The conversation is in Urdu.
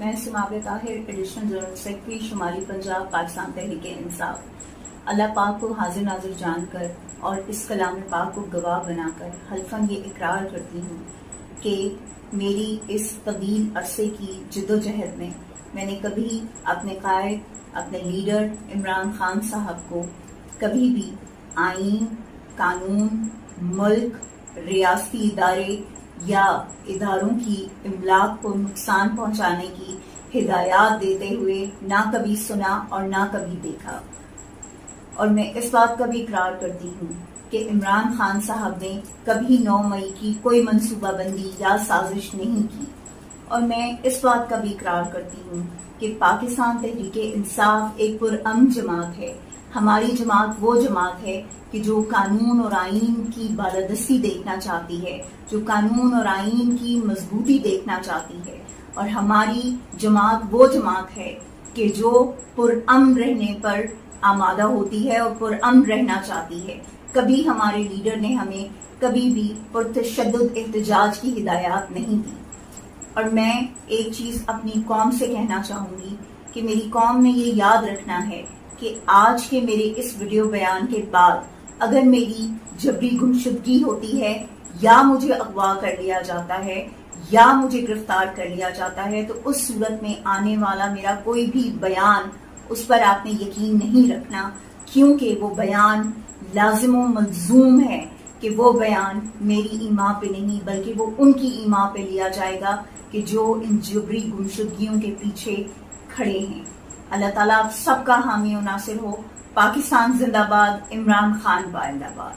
میں سماغ طاہر ایڈیشنل جنرل سیکرٹری شمالی پنجاب پاکستان تحریک انصاف اللہ پاک کو حاضر ناظر جان کر اور اس کلام پاک کو گواہ بنا کر حلفاً یہ اقرار کرتی ہوں کہ میری اس طویل عرصے کی جد و جہد میں نے کبھی اپنے قائد اپنے لیڈر عمران خان صاحب کو کبھی بھی آئین قانون ملک ریاستی ادارے یا اداروں کی املاک کو نقصان پہنچانے کی ہدایات دیتے ہوئے نہ کبھی سنا اور نہ کبھی دیکھا. اور میں اس بات کا بھی اقرار کرتی ہوں کہ عمران خان صاحب نے کبھی 9 مئی کی کوئی منصوبہ بندی یا سازش نہیں کی. اور میں اس بات کا بھی اقرار کرتی ہوں کہ پاکستان تحریک انصاف ایک پرامن جماعت ہے. ہماری جماعت وہ جماعت ہے کہ جو قانون اور آئین کی بالادستی دیکھنا چاہتی ہے، جو قانون اور آئین کی مضبوطی دیکھنا چاہتی ہے. اور ہماری جماعت وہ جماعت ہے کہ جو پرامن رہنے پر آمادہ ہوتی ہے اور پرامن رہنا چاہتی ہے. کبھی ہمارے لیڈر نے ہمیں کبھی بھی پرتشدد احتجاج کی ہدایات نہیں دی. اور میں ایک چیز اپنی قوم سے کہنا چاہوں گی کہ میری قوم نے یہ یاد رکھنا ہے کہ آج کے میرے اس ویڈیو بیان کے بعد اگر میری جبری گمشدگی ہوتی ہے یا مجھے اغوا کر لیا جاتا ہے یا مجھے گرفتار کر لیا جاتا ہے تو اس صورت میں آنے والا میرا کوئی بھی بیان اس پر آپ نے یقین نہیں رکھنا، کیونکہ وہ بیان لازم و ملزوم ہے کہ وہ بیان میری ایما پہ نہیں بلکہ وہ ان کی ایما پہ لیا جائے گا کہ جو ان جبری گمشدگیوں کے پیچھے کھڑے ہیں. اللہ تعالیٰ آپ سب کا حامی و ناصر ہو. پاکستان زندہ باد. عمران خان بائندہ باد.